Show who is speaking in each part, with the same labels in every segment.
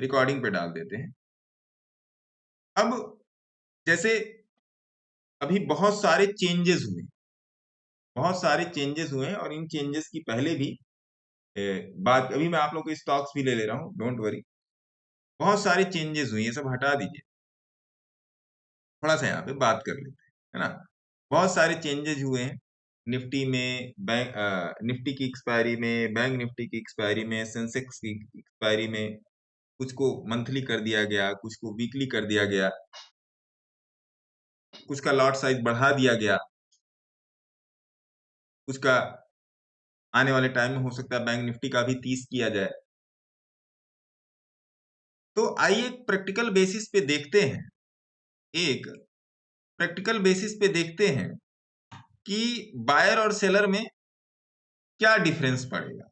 Speaker 1: Recording पे डाल देते हैं। अब जैसे अभी बहुत सारे चेंजेस हुए, बहुत सारे चेंजेस हुए हैं और इन चेंजेस की पहले भी बात, अभी मैं आप लोग को स्टॉक्स भी ले ले रहा हूँ, डोंट वरी। बहुत सारे चेंजेस हुए, ये सब हटा दीजिए, थोड़ा सा यहाँ पे बात कर लेते हैं, है ना। बहुत सारे चेंजेस हुए हैं निफ्टी में, बैंक निफ्टी की एक्सपायरी में, बैंक निफ्टी की एक्सपायरी में, सेंसेक्स की एक्सपायरी में। कुछ को मंथली कर दिया गया, कुछ को वीकली कर दिया गया, कुछ का लॉट साइज बढ़ा दिया गया, कुछ का आने वाले टाइम में हो सकता है बैंक निफ्टी का भी 30 किया जाए। तो आइए प्रैक्टिकल बेसिस पे देखते हैं, एक प्रैक्टिकल बेसिस पे देखते हैं कि बायर और सेलर में क्या डिफरेंस पड़ेगा।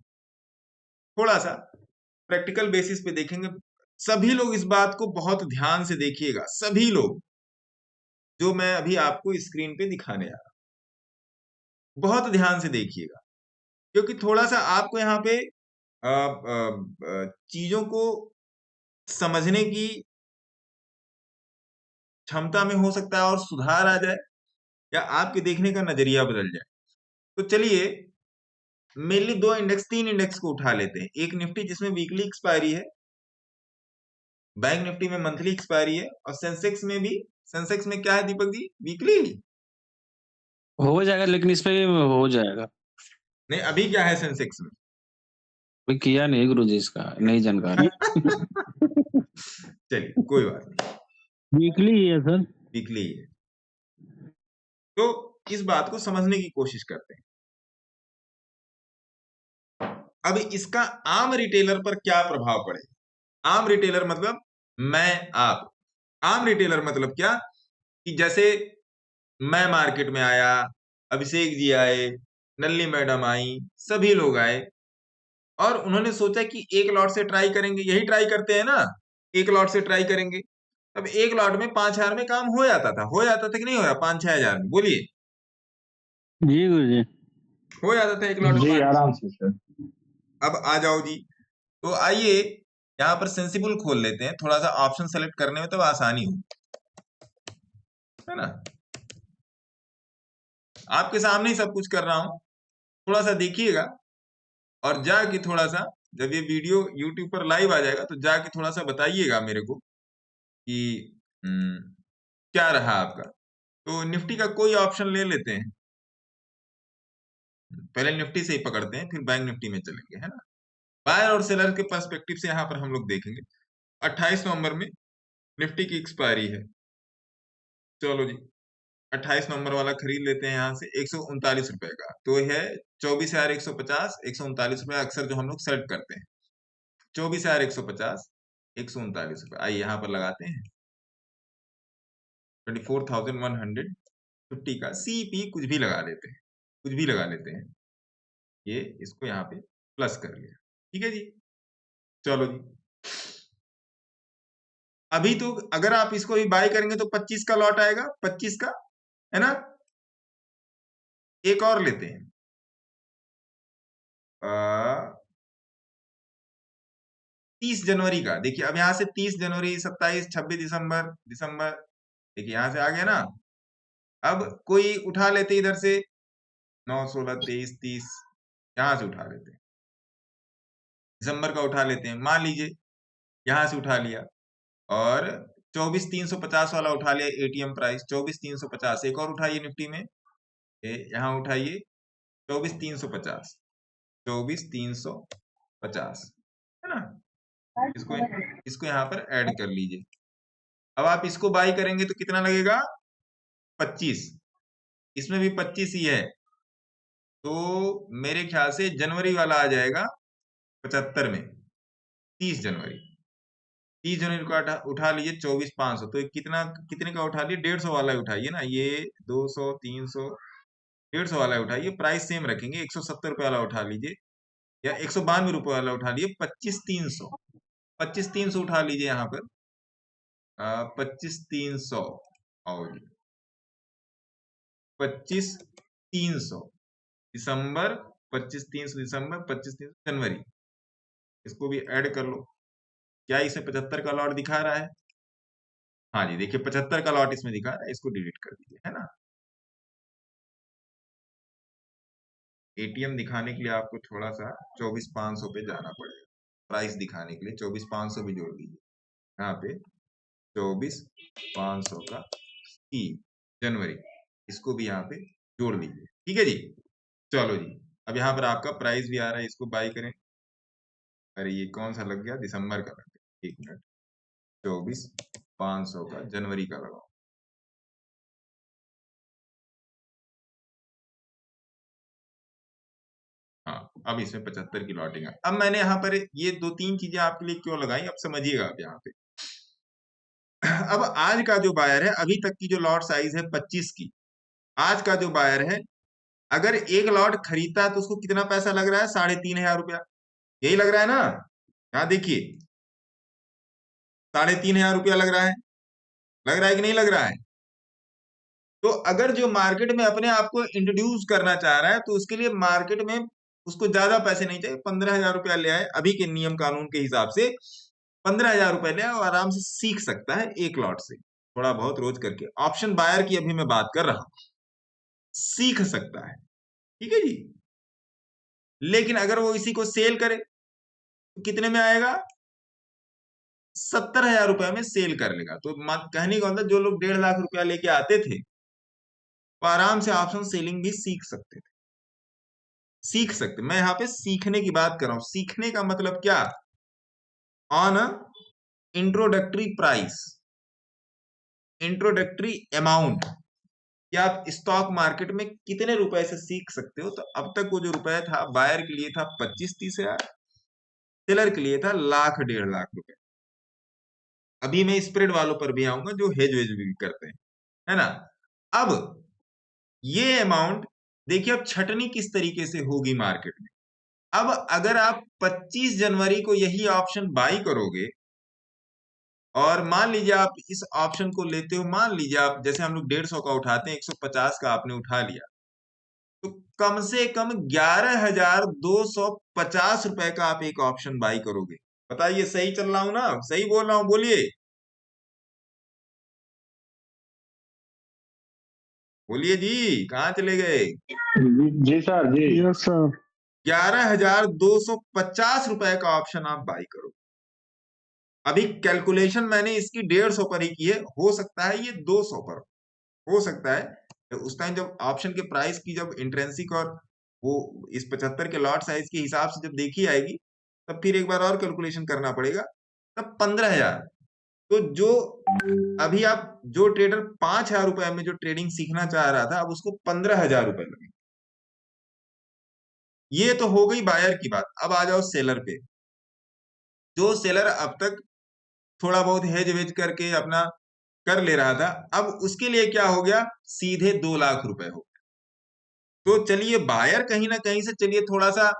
Speaker 1: थोड़ा सा प्रैक्टिकल बेसिस पे देखेंगे। सभी लोग इस बात को बहुत ध्यान से देखिएगा, सभी लोग, जो मैं अभी आपको स्क्रीन पे दिखाने जा रहा हूं, बहुत ध्यान से देखिएगा, क्योंकि थोड़ा सा आपको यहाँ पे चीजों को समझने की क्षमता में हो सकता है और सुधार आ जाए, या आपके देखने का नजरिया बदल जाए। तो चलिए मेनली दो इंडेक्स, तीन इंडेक्स को उठा लेते हैं। एक निफ्टी जिसमें वीकली एक्सपायरी है, बैंक निफ्टी में मंथली एक्सपायरी है, और सेंसेक्स में भी, सेंसेक्स में क्या है दीपक जी, वीकली।
Speaker 2: हो जाएगा, लेकिन इस पे हो जाएगा।
Speaker 1: नहीं, अभी क्या है सेंसेक्स में?
Speaker 2: कोई किया नहीं गुरुजी, इसका नई जानकारी।
Speaker 1: चलिए कोई बात नहीं,
Speaker 2: वीकली ही है सर।
Speaker 1: वीकली है। तो इस बात को समझने की कोशिश करते हैं। अब इसका आम रिटेलर पर क्या प्रभाव पड़ेगा? आम रिटेलर मतलब मैं, आप। आम रिटेलर मतलब क्या, कि जैसे मैं मार्केट में आया, अभिषेक जी आए, नल्ली मैडम आई, सभी लोग आए, और उन्होंने सोचा कि एक लॉट से ट्राई करेंगे। यही ट्राई करते हैं ना, एक लॉट से ट्राई करेंगे। अब एक लॉट में 5,000 में काम हो जाता था, कि नहीं हो रहा? 5-6 हजार में, बोलिए।
Speaker 2: जी गुरुजी।
Speaker 1: हो जाता था एक लॉट में
Speaker 3: जी
Speaker 1: 5।
Speaker 3: आराम से सर।
Speaker 1: अब आ जाओ जी, तो आइए यहाँ पर सेंसिबल खोल लेते हैं, थोड़ा सा ऑप्शन सेलेक्ट करने में तब आसानी हो, है ना। आपके सामने ही सब कुछ कर रहा हूं, थोड़ा सा देखिएगा, और जाके थोड़ा सा, जब ये वीडियो यूट्यूब पर लाइव आ जाएगा, तो जाके थोड़ा सा बताइएगा मेरे को कि क्या रहा आपका। तो निफ्टी का कोई ऑप्शन ले लेते हैं, पहले निफ्टी से ही पकड़ते हैं, फिर बैंक निफ्टी में चलेंगे, है ना। बायर और सेलर के पर्सपेक्टिव से यहाँ पर हम लोग देखेंगे। 28 नवंबर में निफ्टी की एक्सपायरी है, चलो जी 28 नंबर वाला खरीद लेते हैं यहाँ से 139 रुपए का, तो है 24,150, 139 रुपए अक्सर जो हम लोग सेलेक्ट करते हैं, 24,150, 139 रुपए। आइए यहाँ पर लगाते हैं 24,150 का सीपी, कुछ भी लगा लेते हैं, कुछ भी लगा लेते हैं। ये इसको यहाँ पे प्लस कर लिया, ठीक है जी। चलो जी, अभी तो अगर आप इसको भी बाय करेंगे तो 25 का लॉट आएगा, 25 का, है ना। एक और लेते हैं, 30 जनवरी का। देखिए अब यहाँ से 30 जनवरी, 27, 26 दिसंबर, देखिए यहाँ से आ गया ना। अब कोई उठा लेते इधर से 9, 16, 23, 30, यहाँ से उठा लेते हैं। दिसंबर का उठा लेते हैं, मान लीजिए यहाँ से उठा लिया, और 24,350 वाला उठा लिया एटीएम प्राइस, 24,350। एक और उठाइए निफ्टी में, यहाँ उठाइए 24,350, 24,350, है ना। इसको इसको यहाँ पर ऐड कर लीजिए। अब आप इसको बाई करेंगे तो कितना लगेगा? 25, इसमें भी 25 ही है, तो मेरे ख्याल से जनवरी वाला आ जाएगा 75 में, 30 जनवरी, 30 जनवरी को उठा लीजिए 24,500। तो कितना, कितने का उठा लिए? 150 वाला उठाइए ना, ये 200, 300, 150 वाला उठाइए, प्राइस सेम रखेंगे। 170 रुपए वाला उठा लीजिए, या 192 रुपए वाला उठा लीजिए। 25,300, 25,300 उठा लीजिए यहाँ पर, 25,300, और 25,300 दिसंबर, 25,300 दिसंबर, 25,300 जनवरी, इसको भी ऐड कर लो, क्या इसमें 75 का लॉट दिखा रहा है? हाँ जी, देखिए 75 का लॉट इसमें दिखा रहा है, इसको डिलीट कर दीजिए, है ना। एटीएम दिखाने के लिए आपको थोड़ा सा 24,500 पे जाना पड़ेगा, प्राइस दिखाने के लिए 24,500 भी जोड़ दीजिए यहाँ पे, 24,500 का ई जनवरी, इसको भी यहाँ पे जोड़ दीजिए, ठीक है जी। चलो जी, अब यहाँ पर आपका प्राइस भी आ रहा है, इसको बाई करें। अरे ये कौन सा लग गया, दिसंबर का लग गया, एक मिनट, 24,500 का जनवरी का लगाओ। हाँ, अब इसमें 75 की लॉटिंग है। अब मैंने यहाँ पर ये 2-3 चीजें आपके लिए क्यों लगाई, अब समझिएगा आप यहाँ पे। अब आज का जो बायर है, अभी तक की जो लॉट साइज है 25 की, आज का जो बायर है, अगर एक लॉट खरीदता है तो उसको कितना पैसा लग रहा है, 3,500 रुपया, यही लग रहा है ना। यहाँ देखिए 3,500 रुपया लग रहा है कि नहीं लग रहा है। तो अगर जो मार्केट में अपने आप को इंट्रोड्यूस करना चाह रहा है तो उसके लिए मार्केट में उसको ज्यादा पैसे नहीं चाहिए, 15,000 रुपया ले आए अभी के नियम कानून के हिसाब से, 15,000 रुपया ले आए और आराम से सीख सकता है एक लॉट से, थोड़ा बहुत रोज करके। ऑप्शन बायर की अभी मैं बात कर रहा हूं, सीख सकता है, ठीक है जी। लेकिन अगर वो इसी को सेल करे तो कितने में आएगा, 70,000 रुपया में सेल कर लेगा। तो कहने का मतलब जो लोग 1.5 लाख रुपया लेके आते थे वो आराम से ऑप्शन सेलिंग भी सीख सकते थे, सीख सकते। मैं यहाँ पे सीखने की बात कर रहा हूं, सीखने का मतलब क्या, on introductory price, introductory amount, कि आप स्टॉक मार्केट में कितने रुपए से सीख सकते हो। तो अब तक वो जो रुपए था बायर के लिए था 25-30 हजार, सेलर के लिए था 1,00,000-1.5 लाख रुपए। अभी मैं स्प्रेड वालों पर भी आऊंगा जो हेज वेज भी करते हैं, है ना। अब ये अमाउंट देखिए अब छटनी किस तरीके से होगी मार्केट में। अब अगर आप 25 जनवरी को यही ऑप्शन बाई करोगे और मान लीजिए आप इस ऑप्शन को लेते हो, मान लीजिए आप जैसे हम लोग 150 का उठाते हैं, 150 का आपने उठा लिया, तो कम से कम 11,250 रुपए का आप एक ऑप्शन बाई करोगे। बताइए सही चल रहा हूं ना, सही बोल रहा हूं, बोलिए बोलिए जी, कहाँ चले गए।
Speaker 3: जी सर, जी
Speaker 4: यस सर।
Speaker 1: 11,250 रुपए का ऑप्शन आप बाई करो। अभी कैलकुलेशन मैंने इसकी 150 पर ही की है, हो सकता है ये 200 पर हो सकता है। तो उस टाइम जब ऑप्शन के प्राइस की जब इंट्रेंसिक और वो इस 75 के लॉट साइज के हिसाब से जब देखी आएगी, तब फिर एक बार और कैलकुलेशन करना पड़ेगा, तब 15,000। तो जो अभी आप जो ट्रेडर 5,000 रुपए में जो ट्रेडिंग सीखना चाह रहा था, अब उसको 15,000 रुपए लगे। ये तो हो गई बायर की बात। अब आ जाओ सेलर पे। जो सेलर अब तक थोड़ा बहुत हेज वेज करके अपना कर ले रहा था, अब उसके लिए क्या हो गया, सीधे 2 लाख रुपए हो गए। तो चलिए बायर कहीं ना कहीं से, चलिए थोड़ा सा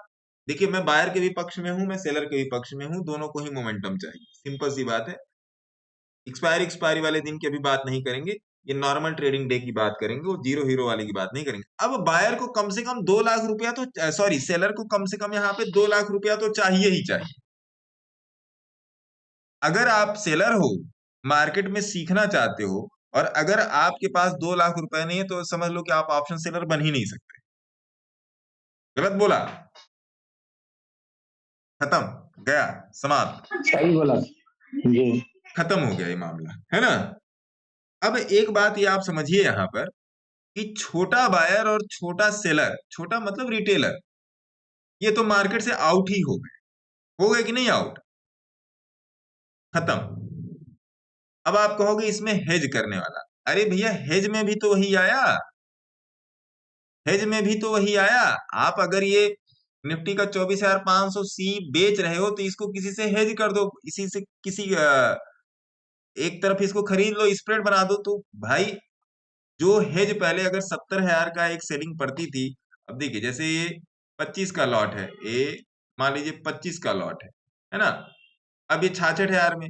Speaker 1: देखिए, मैं बायर के भी पक्ष में हूं, मैं सेलर के भी पक्ष में हूं, दोनों को ही मोमेंटम चाहिए, सिंपल सी बात है। एक्सपायरी वाले दिन की अभी बात नहीं करेंगे, ये नॉर्मल ट्रेडिंग डे की बात करेंगे, वो जीरो हीरो वाले की बात नहीं करेंगे। अब बायर को कम से कम 2 लाख रुपया तो, सॉरी सेलर को कम से कम यहाँ पे 2 लाख रुपया तो चाहिए ही चाहिए। अगर आप सेलर हो, मार्केट में सीखना चाहते हो, और अगर आपके पास 2 लाख रुपए नहीं है, तो समझ लो कि आप ऑप्शन सेलर बन ही नहीं सकते। गलत बोला, खत्म, गया, समाप्त,
Speaker 3: सही बोला जी।
Speaker 1: खत्म हो गया ये मामला, है ना। अब एक बात ये आप समझिए यहां पर कि छोटा बायर और छोटा सेलर, छोटा मतलब रिटेलर, ये तो मार्केट से आउट ही हो गए कि नहीं आउट, खत्म। अब आप कहोगे इसमें हेज करने वाला, अरे भैया हेज में भी तो वही आया, हेज में भी तो वही आया। आप अगर ये निफ्टी का 24,500 सी बेच रहे हो तो इसको किसी से हेज कर दो, इसी से किसी एक तरफ इसको खरीद लो, स्प्रेड बना दो। तो भाई जो हेज पहले अगर 70,000 का एक सेलिंग पड़ती थी, अब देखिए जैसे ये 25 का लॉट है, ये मान लीजिए 25 का लॉट है ना। अब ये 66,000 में,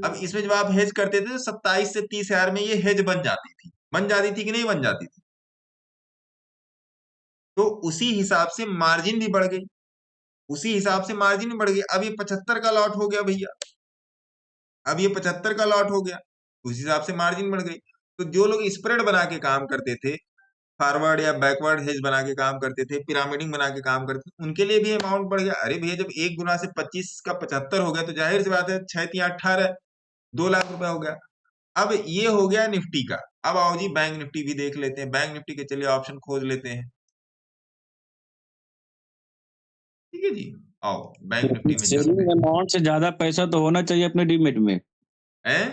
Speaker 1: अब इसमें जब आप हेज करते थे तो 27 से 30,000 में ये हेज बन जाती थी कि नहीं बन जाती थी। तो उसी हिसाब से मार्जिन भी बढ़ गई, उसी हिसाब से मार्जिन भी बढ़ गई। अब ये 75 का लॉट हो गया भैया, अब ये 75 का लॉट हो गया, उस हिसाब से मार्जिन बढ़ गई। तो जो लोग स्प्रेड बना के काम करते थे, फॉरवर्ड या बैकवर्ड हेज बना के काम करते थे, पिरामिडिंग बना के काम करते थे, उनके लिए भी अमाउंट बढ़ गया। अरे भैया, जब 1 गुना से 25 का 75 हो गया तो जाहिर सी बात है 6 या 18 2 लाख रुपया हो गया। अब ये हो गया निफ्टी का। अब आओ जी बैंक निफ्टी भी देख लेते हैं। बैंक निफ्टी के चलिए ऑप्शन खोज लेते हैं। ठीक है जी, आओ बैंक निफ्टी में चलते
Speaker 2: सेविंग अमाउंट से ज्यादा पैसा तो होना चाहिए अपने डीमेट में।
Speaker 1: हैं।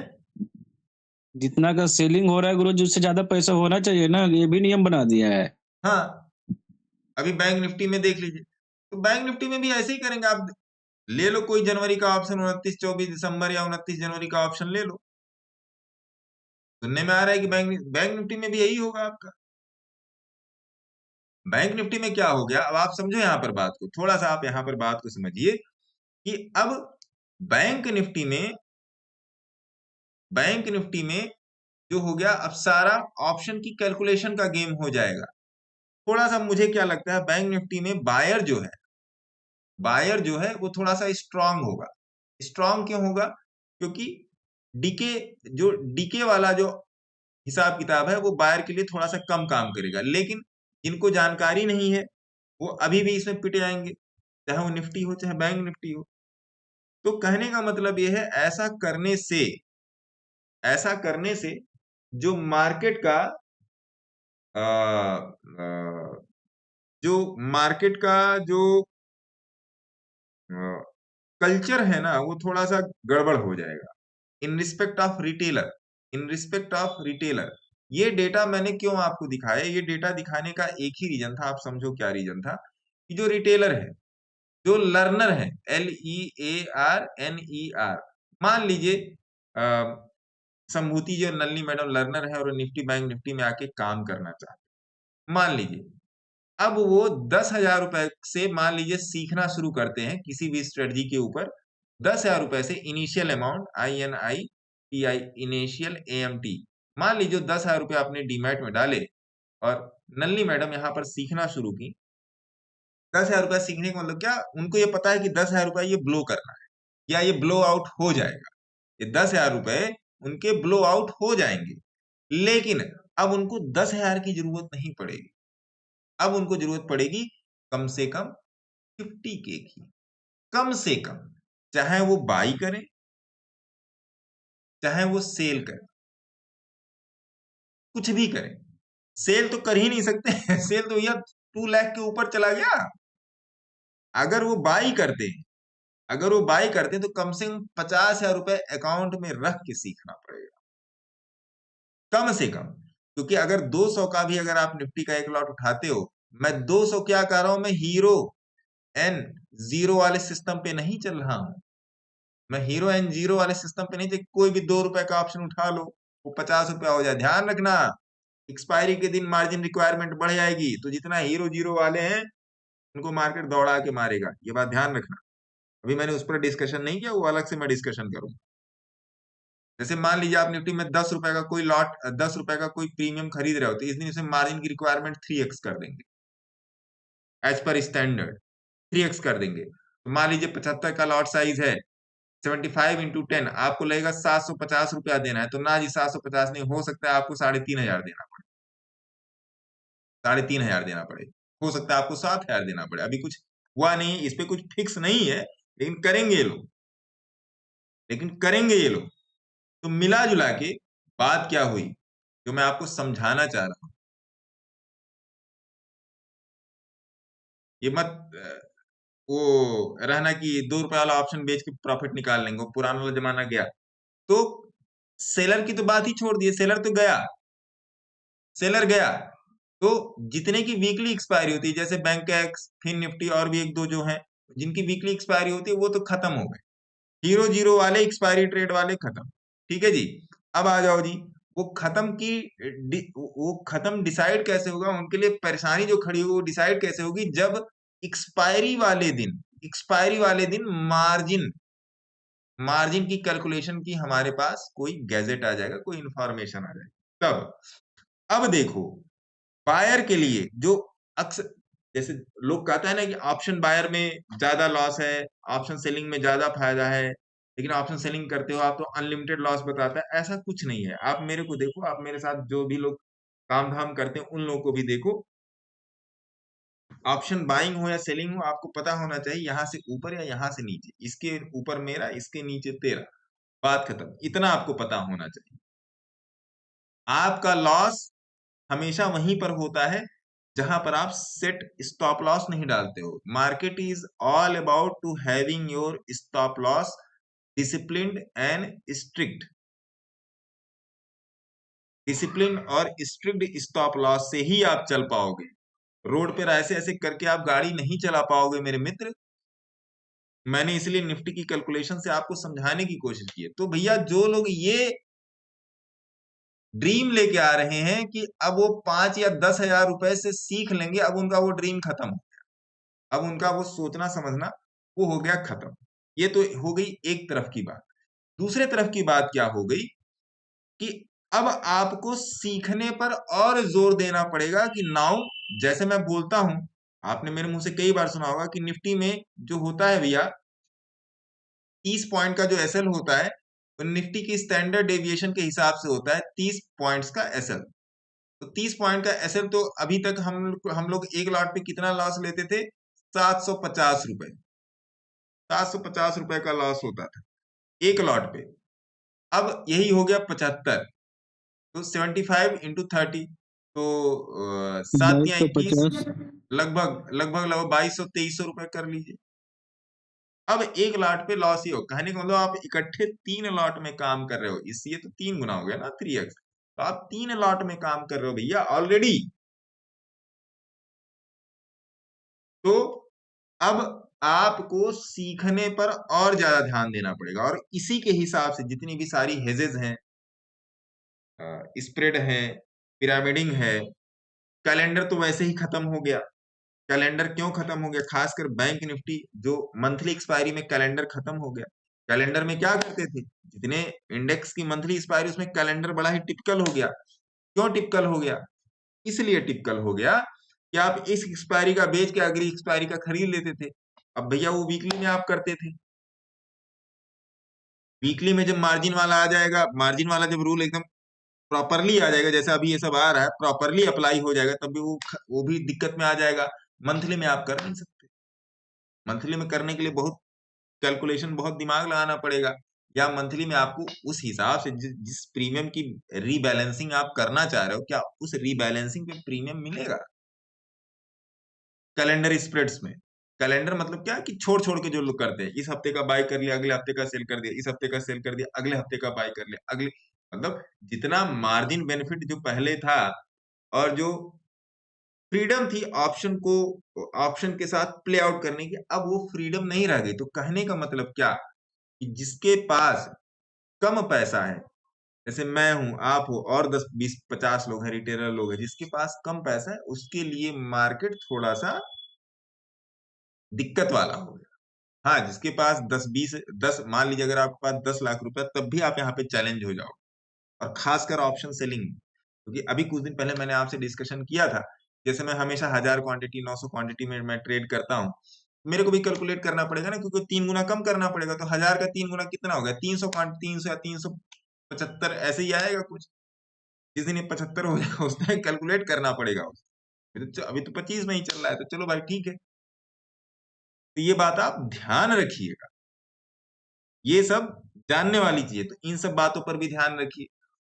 Speaker 2: जितना का सेलिंग हो रहा है गुरु जी, उससे ज्यादा पैसा होना चाहिए ना, ये भी नियम बना दिया है।
Speaker 1: हाँ, अभी बैंक निफ्टी में देख लीजिए, तो बैंक निफ्टी में भी ऐसे ही करेंगे। आप ले लो कोई जनवरी का ऑप्शन, 29-24 दिसंबर या 29 जनवरी का ऑप्शन ले लो। सुनने में आ रहा है कि बैंक निफ्टी में भी यही होगा आपका। बैंक निफ्टी में क्या हो गया, अब आप समझो यहाँ पर बात को, थोड़ा सा आप यहाँ पर बात को समझिए कि अब बैंक निफ्टी में जो हो गया, अब सारा ऑप्शन की कैलकुलेशन का गेम हो जाएगा। थोड़ा सा मुझे क्या लगता है, बैंक निफ्टी में बायर जो है वो थोड़ा सा स्ट्रांग होगा। स्ट्रांग क्यों होगा? क्योंकि डीके डीके वाला जो हिसाब किताब है वो बायर के लिए थोड़ा सा कम काम करेगा, लेकिन जिनको जानकारी नहीं है वो अभी भी इसमें पिट जाएंगे, चाहे वो निफ्टी हो चाहे बैंक निफ्टी हो। तो कहने का मतलब ये है, ऐसा करने से जो मार्केट का आ, आ, जो मार्केट का जो कल्चर है ना, वो थोड़ा सा गड़बड़ हो जाएगा। इन रिस्पेक्ट ऑफ रिटेलर, ये डेटा मैंने क्यों आपको दिखाया? ये डेटा दिखाने का एक ही रीजन था, आप समझो क्या रीजन था, कि जो रिटेलर है, जो लर्नर है, LEARNER, मान लीजिए संभूति जो नलिनी मैडम लर्नर है और निफ्टी बैंक निफ्टी में आके काम करना चाहते, मान लीजिए अब वो 10,000 रुपए से मान लीजिए सीखना शुरू करते हैं किसी भी स्ट्रेटजी के ऊपर। 10,000 रुपए से initial amount, INITI, initial AMT, मान लीजिए 10,000 रुपए आपने डीमैट में डाले और नलिनी मैडम यहाँ पर सीखना शुरू की। 10,000 रुपए सीखने का मतलब क्या, उनको ये पता है कि 10,000 रुपए ये ब्लो करना है या ये ब्लो आउट हो जाएगा। ये 10,000 रुपए उनके ब्लो आउट हो जाएंगे, लेकिन अब उनको 10,000 की जरूरत नहीं पड़ेगी। अब उनको जरूरत पड़ेगी कम से कम 50K की, कम से कम, चाहे वो बाई करें चाहे वो सेल करें, कुछ भी करें। सेल तो कर ही नहीं सकते सेल तो भैया 2 लाख के ऊपर चला गया। अगर वो बाई करते तो कम से कम 50,000 रुपए अकाउंट में रख के सीखना पड़ेगा, कम से कम। क्योंकि अगर 200 का भी अगर आप निफ्टी का एक लॉट उठाते हो, मैं 200 क्या कर रहा हूं, मैं हीरो N0 वाले सिस्टम पे नहीं चल रहा हूं। मैं हीरो N0 वाले सिस्टम पे नहीं चल, कोई भी 2 रुपए का ऑप्शन उठा लो, वो 50 रुपया हो जाए। ध्यान रखना, एक्सपायरी के दिन मार्जिन रिक्वायरमेंट बढ़ जाएगी, तो जितना हीरो जीरो वाले हैं उनको मार्केट दौड़ा के मारेगा, ये बात ध्यान रखना। अभी मैंने उस पर डिस्कशन नहीं किया, वो अलग से मैं डिस्कशन करूंगा। जैसे मान लीजिए आप निफ्टी में 10 रुपए का कोई लॉट, 10 रुपए का कोई प्रीमियम खरीद रहे हो, तो इस दिन इसमें मार्जिन की रिक्वायरमेंट 3x कर देंगे, एज पर स्टैंडर्ड 3x कर देंगे। तो मान लीजिए 75 का लॉट साइज है, 75 इंटू 10, आपको लगेगा 750 रुपया देना है, तो ना जी 750 नहीं, हो सकता है आपको 3,500 देना पड़े, 3,500 देना पड़े, हो सकता है आपको 7,000 देना पड़े। अभी कुछ हुआ नहीं, इस पे कुछ फिक्स नहीं है, लेकिन करेंगे ये लोग। तो मिला जुला के बात क्या हुई, जो मैं आपको समझाना चाह रहा हूं, ये मत वो रहना कि 2 रुपए वाला ऑप्शन बेच के प्रॉफिट निकाल लेंगे, वो पुराना वाला जमाना गया। तो सेलर की तो बात ही छोड़ दिए, सेलर गया। तो जितने की वीकली एक्सपायरी होती है, जैसे बैंक एक्स, फिन निफ्टी और भी एक दो जो हैं जिनकी वीकली एक्सपायरी होती है, वो तो खत्म हो गए। हीरो जीरो वाले, एक्सपायरी ट्रेड वाले खत्म। ठीक है जी, अब आ जाओ जी, वो खत्म डिसाइड कैसे होगा, उनके लिए परेशानी जो खड़ी होगी वो डिसाइड कैसे होगी, जब एक्सपायरी वाले दिन मार्जिन की कैलकुलेशन की हमारे पास कोई गैजेट आ जाएगा, कोई इंफॉर्मेशन आ जाएगी तब। अब देखो, बायर के लिए जो अक्सर, जैसे लोग कहते हैं ना कि ऑप्शन बायर में ज्यादा लॉस है, ऑप्शन सेलिंग में ज्यादा फायदा है, लेकिन ऑप्शन सेलिंग करते हो आप तो अनलिमिटेड लॉस बताता है, ऐसा कुछ नहीं है। आप मेरे को देखो, आप मेरे साथ जो भी लोग काम धाम करते हैं उन लोगों को भी देखो, ऑप्शन बाइंग हो या सेलिंग हो, आपको पता होना चाहिए यहाँ से ऊपर या यहाँ से नीचे, इसके ऊपर मेरा, इसके नीचे तेरा, बात खत्म, इतना आपको पता होना चाहिए। आपका लॉस हमेशा वहीं पर होता है जहां पर आप सेट स्टॉप लॉस नहीं डालते हो। Market is all about to having your stop loss disciplined and strict. Discipline और स्ट्रिक्ट स्टॉप लॉस से ही आप चल पाओगे। रोड पर ऐसे ऐसे करके आप गाड़ी नहीं चला पाओगे मेरे मित्र। मैंने इसलिए निफ्टी की कैलकुलेशन से आपको समझाने की कोशिश की है। तो भैया जो लोग ये ड्रीम लेके आ रहे हैं कि अब वो 5 या 10,000 रुपए से सीख लेंगे, अब उनका वो ड्रीम खत्म हो गया, अब उनका वो सोचना समझना वो हो गया खत्म। ये तो हो गई एक तरफ की बात। दूसरे तरफ की बात क्या हो गई कि अब आपको सीखने पर और जोर देना पड़ेगा कि नाउ, जैसे मैं बोलता हूं, आपने मेरे मुंह से कई बार सुना होगा कि निफ्टी में जो होता है भैया 30 पॉइंट का जो एसएल होता है, तो निफ्टी की स्टैंडर्ड डेविएशन के हिसाब से होता है 30 पॉइंट्स का एसएल। तो 30 पॉइंट का एसएल, तो अभी तक हम लोग एक लॉट पे कितना लॉस लेते थे? 750 रुपए। 750 रुपए का लॉस होता था एक लॉट पे। अब यही हो गया 75, तो 75 इंटू 30, तो 7 या 21,
Speaker 2: 2250।
Speaker 1: लगभग लगभग लगभग 2200-2300 रुपए कर लीजिए। अब एक लॉट पे लॉस ही हो, कहने का मतलब आप इकट्ठे 3 लॉट में काम कर रहे हो, इसलिए तो 3 गुना हो गया ना, 3x। तो आप 3 लॉट में काम कर रहे हो भैया ऑलरेडी। तो अब आपको सीखने पर और ज्यादा ध्यान देना पड़ेगा, और इसी के हिसाब से जितनी भी सारी हेजेस हैं, स्प्रेड है, पिरामिडिंग है, कैलेंडर तो वैसे ही खत्म हो गया। कैलेंडर क्यों खत्म हो गया? खासकर बैंक निफ्टी जो मंथली एक्सपायरी में कैलेंडर खत्म हो गया। कैलेंडर में क्या करते थे, जितने इंडेक्स की मंथली एक्सपायरी, उसमें कैलेंडर बड़ा ही टिपिकल हो गया। क्यों टिपिकल हो गया? इसलिए टिपिकल हो गया कि आप इस एक्सपायरी का बेच के अगली एक्सपायरी का खरीद लेते थे। अब भैया वो वीकली में आप करते थे। वीकली में जब मार्जिन वाला आ जाएगा, मार्जिन वाला जब रूल एकदम प्रॉपरली आ जाएगा, जैसे अभी ये सब आ रहा है, प्रॉपरली अप्लाई हो जाएगा, तब भी वो भी दिक्कत में आ जाएगा। मंथली में आप कर नहीं सकते। मंथली में करने के लिए बहुत कैलकुलेशन, बहुत दिमाग लगाना पड़ेगा। या मंथली में आपको उस हिसाब से जिस प्रीमियम की रीबैलेंसिंग आप करना चाह रहे हो, क्या उस रीबैलेंसिंग पे प्रीमियम मिलेगा? कैलेंडर स्प्रेड्स में, कैलेंडर मतलब क्या कि छोड़ छोड़ के जो लोग करते हैं, इस हफ्ते का बाय कर लिया, अगले हफ्ते का सेल कर दिया, इस हफ्ते का सेल कर दिया, अगले हफ्ते का बाय कर लिया, अगले, मतलब जितना मार्जिन बेनिफिट जो पहले था, और जो फ्रीडम थी ऑप्शन को, ऑप्शन के साथ प्ले आउट करने की, अब वो फ्रीडम नहीं रह गई। तो कहने का मतलब क्या कि जिसके पास कम पैसा है, जैसे मैं हूं, आप हो, और 10 20 50 लोग हैं, रिटेलर लोग हैं, जिसके पास कम पैसा है, उसके लिए मार्केट थोड़ा सा दिक्कत वाला हो गया। हाँ, जिसके पास 10 मान लीजिए अगर आपके पास 10 लाख रुपए, तब भी आप यहाँ पे चैलेंज हो जाओ, और खासकर ऑप्शन सेलिंग, क्योंकि अभी कुछ दिन पहले मैंने आपसे डिस्कशन किया था, जैसे मैं हमेशा 1000 क्वांटिटी 900 क्वांटिटी में मैं ट्रेड करता हूँ, मेरे को भी कैलकुलेट करना पड़ेगा ना, क्योंकि 3 गुना कम करना पड़ेगा। तो 1000 का 3 गुना कितना हो गया? 300 300 या 375 ऐसे ही आएगा कुछ। जिस दिन ये 75 हो जाएगा उस दिन कैलकुलेट करना पड़ेगा। अभी तो 25 में ही चल रहा है, तो चलो भाई ठीक है। तो ये बात आप ध्यान रखिएगा, ये सब जानने वाली चीज है, तो इन सब बातों पर भी ध्यान रखिए।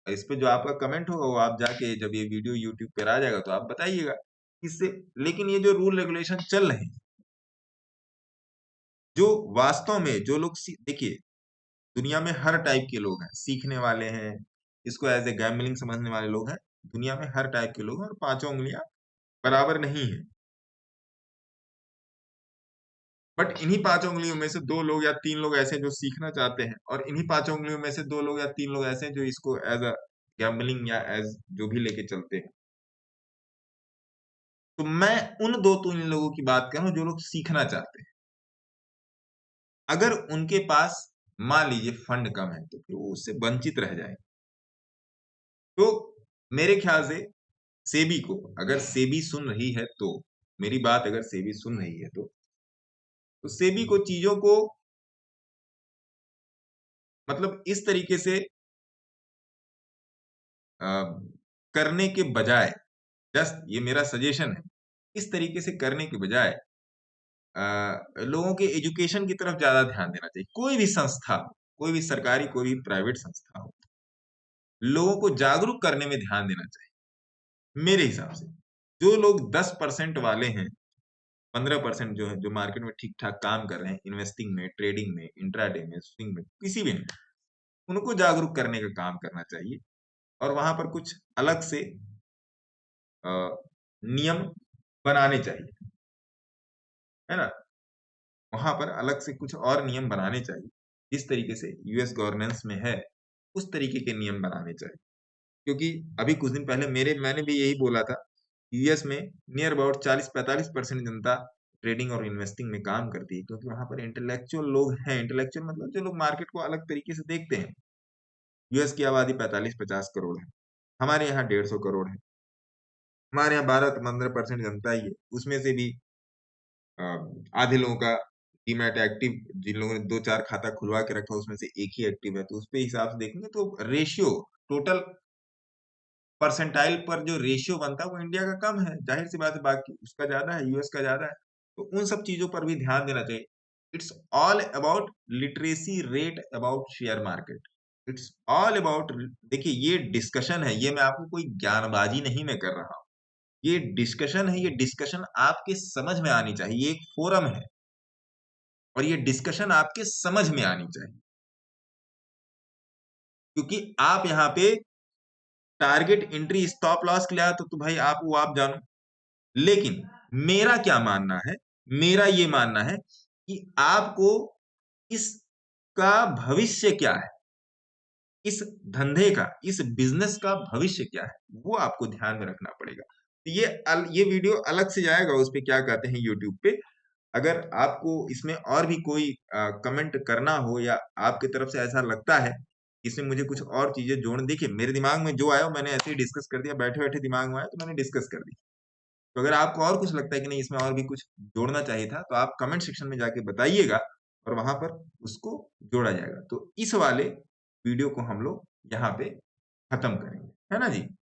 Speaker 1: और इस पे जो आपका कमेंट होगा, वो आप जाके जब ये वीडियो यूट्यूब पर आ जाएगा तो आप बताइएगा इससे। लेकिन ये जो रूल रेगुलेशन चल रहे हैं, जो वास्तव में जो लोग देखिए, दुनिया में हर टाइप के लोग हैं, सीखने वाले हैं, इसको एज ए गैम्बलिंग समझने वाले लोग हैं, दुनिया में हर टाइप के लोग हैं, और पांचों उंगलियां बराबर नहीं है। बट इन्हीं 5 उंगलियों में से 2 लोग या 3 लोग ऐसे हैं जो सीखना चाहते हैं, और इन्हीं 5 उंगलियों में से 2 लोग या 3 लोग ऐसे हैं जो इसको एज अ गैम्बलिंग या एज जो भी लेके चलते हैं। तो मैं उन 2-3 लोगों की बात कर रहा हूं जो लोग सीखना चाहते हैं। अगर उनके पास मान लीजिए फंड कम है, तो फिर वो उससे वंचित रह जाए। तो मेरे ख्याल से सेबी को, अगर सेबी सुन रही है तो, मेरी बात अगर सेबी सुन रही है तो सेबी को चीजों को मतलब इस तरीके से करने के बजाय, जस्ट ये मेरा सजेशन है, इस तरीके से करने के बजाय लोगों के एजुकेशन की तरफ ज्यादा ध्यान देना चाहिए। कोई भी संस्था हो, कोई भी सरकारी, कोई भी प्राइवेट संस्था हो, लोगों को जागरूक करने में ध्यान देना चाहिए मेरे हिसाब से। जो लोग 10% वाले हैं, 15% जो है, जो मार्केट में ठीक ठाक काम कर रहे हैं, इन्वेस्टिंग में, ट्रेडिंग में, इंट्राडे में, स्विंग में, किसी भी में, उनको जागरूक करने का काम करना चाहिए और वहां पर कुछ अलग से नियम बनाने चाहिए, है ना। वहां पर अलग से कुछ और नियम बनाने चाहिए, जिस तरीके से यूएस गवर्नेंस में है उस तरीके के नियम बनाने चाहिए। क्योंकि अभी कुछ दिन पहले मैंने भी यही बोला था, यूएस में नियर अबाउट 40-45% जनता ट्रेडिंग और इन्वेस्टिंग में काम करती है, क्योंकि वहां पर इंटेलेक्चुअल लोग हैं। इंटेलेक्चुअल मतलब जो लोग मार्केट को अलग तरीके से देखते हैं। यूएस की आबादी 45-50 करोड़ है, हमारे यहाँ 150 करोड़ है। हमारे यहाँ 12-15% जनता ही है, उसमें से भी आधे लोगों का डीमैट एक्टिव, जिन लोगों ने 2-4 खाता खुलवा के रखा उसमें से एक ही एक्टिव है। तो उस पे हिसाब से देखेंगे तो रेशियो, टोटल परसेंटाइल पर जो रेशियो बनता है वो इंडिया का कम है, जाहिर सी बात है। बाकी उसका ज्यादा है, यूएस का ज्यादा है। तो उन सब चीजों पर भी ध्यान देना चाहिए। It's all about literacy rate about share market. It's all about, देखिए ये डिस्कशन है, ये मैं आपको कोई ज्ञानबाजी नहीं मैं कर रहा हूँ, ये डिस्कशन है। ये डिस्कशन आपके समझ में आनी चाहिए, ये एक फोरम है और ये डिस्कशन आपके समझ में आनी चाहिए, क्योंकि आप यहाँ पे टारगेट एंट्री स्टॉप लॉस के लिए आए तो भाई आप जानो। लेकिन मेरा क्या मानना है, मेरा ये मानना है कि आपको इसका भविष्य क्या है, इस धंधे का, इस बिजनेस का भविष्य क्या है, वो आपको ध्यान में रखना पड़ेगा। तो ये वीडियो अलग से जाएगा, उस पे क्या कहते हैं यूट्यूब पे। अगर आपको इसमें और भी कोई कमेंट करना हो या आपकी तरफ से ऐसा लगता है इसमें मुझे कुछ और चीजें जोड़ने, देखिए मेरे दिमाग में जो आया मैंने ऐसे ही डिस्कस कर दिया, बैठे बैठे दिमाग में आया तो मैंने डिस्कस कर दी। तो अगर आपको और कुछ लगता है कि नहीं इसमें और भी कुछ जोड़ना चाहिए था, तो आप कमेंट सेक्शन में जाके बताइएगा और वहां पर उसको जोड़ा जाएगा। तो इस वाले वीडियो को हम लोग यहाँ पे खत्म करेंगे, है ना जी।